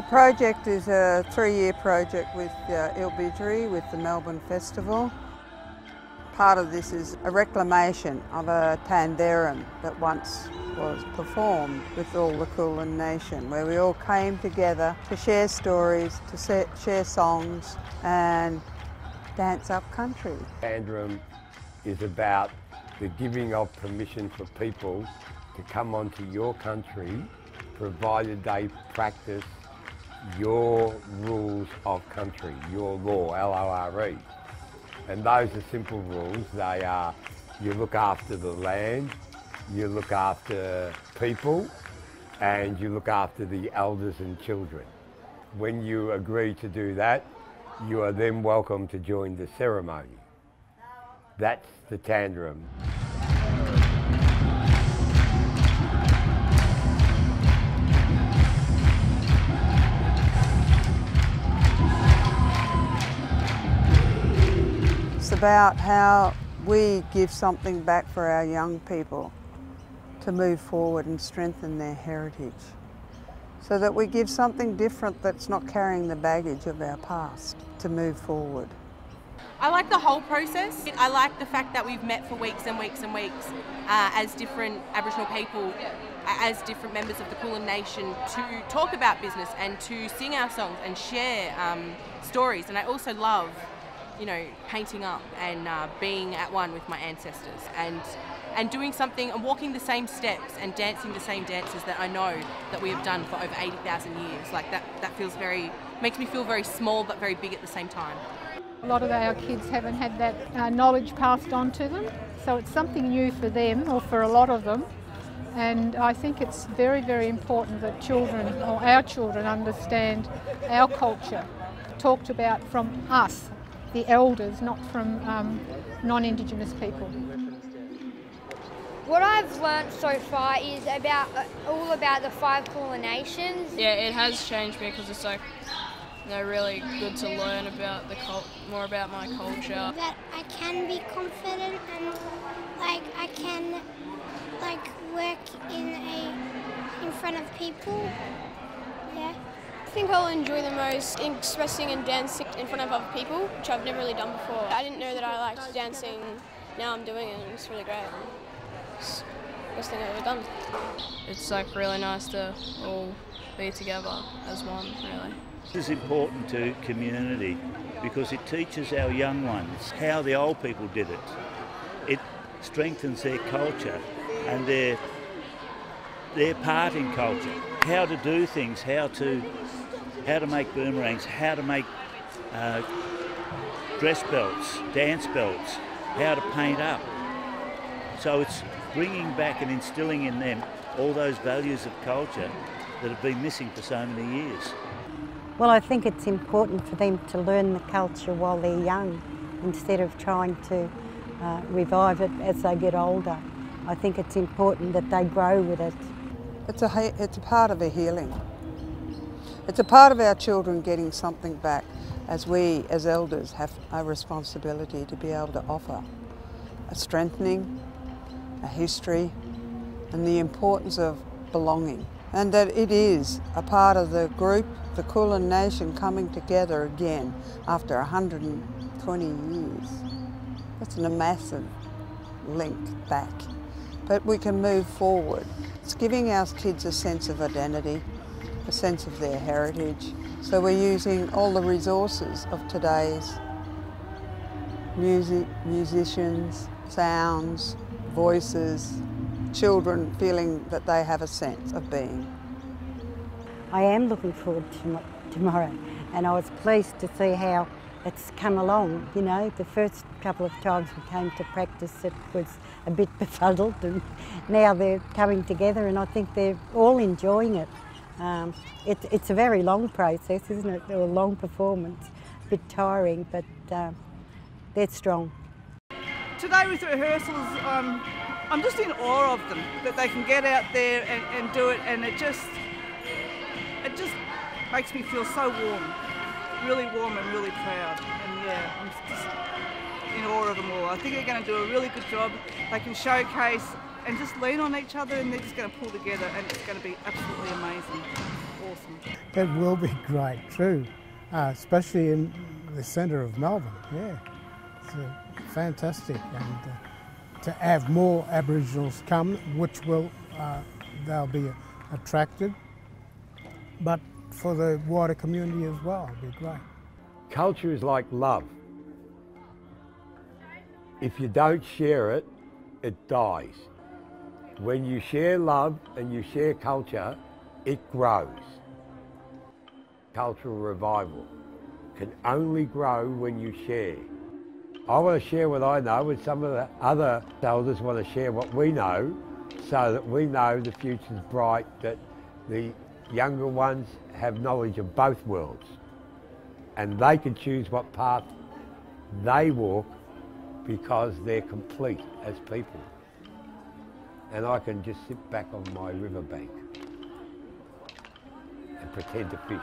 project is a 3-year project with ILBIJERRI, with the Melbourne Festival. Part of this is a reclamation of a Tanderrum that once was performed with all the Kulin nation, where we all came together to share stories, to share songs and dance up country. Tanderrum is about the giving of permission for people to come onto your country, provided they practice your rules of country, your law, L-O-R-E. And those are simple rules. They are, you look after the land, you look after people, and you look after the elders and children. When you agree to do that, you are then welcome to join the ceremony. That's the Tanderrum. It's about how we give something back for our young people to move forward and strengthen their heritage, so that we give something different that's not carrying the baggage of our past to move forward. I like the whole process. I like the fact that we've met for weeks and weeks and weeks as different Aboriginal people, as different members of the Kulin nation, to talk about business and to sing our songs and share stories. And I also love, you know, painting up and being at one with my ancestors and doing something and walking the same steps and dancing the same dances that I know that we have done for over 80,000 years. Like that feels makes me feel very small but very big at the same time. A lot of our kids haven't had that knowledge passed on to them, so it's something new for them, or for a lot of them. And I think it's very, very important that children, or our children, understand our culture, talked about from us, the elders, not from non-Indigenous people. What I've learnt so far is all about the 5 Kulin nations. Yeah, it has changed me because it's like, you know, really good to learn about more about my culture. That I can be confident and I can work in front of people. Yeah. I think I'll enjoy the most expressing and dancing in front of other people, which I've never really done before. I didn't know that I liked dancing. Now I'm doing it and it's really great. It's the best thing I've ever done. It's like really nice to all be together as one, really. This is important to community because it teaches our young ones how the old people did it. It strengthens their culture and their part in culture. How to do things, how to make boomerangs, how to make dress belts, dance belts, how to paint up. So it's bringing back and instilling in them all those values of culture that have been missing for so many years. Well, I think it's important for them to learn the culture while they're young instead of trying to revive it as they get older. I think it's important that they grow with it. It's a part of a healing. It's a part of our children getting something back, as we as elders have a responsibility to be able to offer a strengthening, a history, and the importance of belonging. And that it is a part of the group, the Kulin nation, coming together again after 120 years. That's a massive link back. But we can move forward. It's giving our kids a sense of identity, a sense of their heritage. So we're using all the resources of today's music, musicians, sounds, voices, children feeling that they have a sense of being. I am looking forward to tomorrow, and I was pleased to see how it's come along. You know, the first couple of times we came to practice it was a bit befuddled, and now they're coming together and I think they're all enjoying it. It's a very long process, isn't it? A long performance, a bit tiring, but they're strong. Today with the rehearsals, I'm just in awe of them, that they can get out there and do it, and it just makes me feel so really warm and really proud. And yeah, I'm just in awe of them all. I think they're going to do a really good job. They can showcase and just lean on each other, and they're just going to pull together, and it's going to be absolutely amazing. Awesome. awesome. It will be great, true, especially in the centre of Melbourne. Yeah, it's fantastic, and to have more Aboriginals come, which will they'll be attracted, but for the wider community as well, it'll be great. Culture is like love. If you don't share it, it dies. When you share love and you share culture, it grows. Cultural revival can only grow when you share. I want to share what I know, and some of the other elders want to share what we know, so that we know the future's bright, that the younger ones have knowledge of both worlds, and they can choose what path they walk because they're complete as people. And I can just sit back on my riverbank and pretend to fish.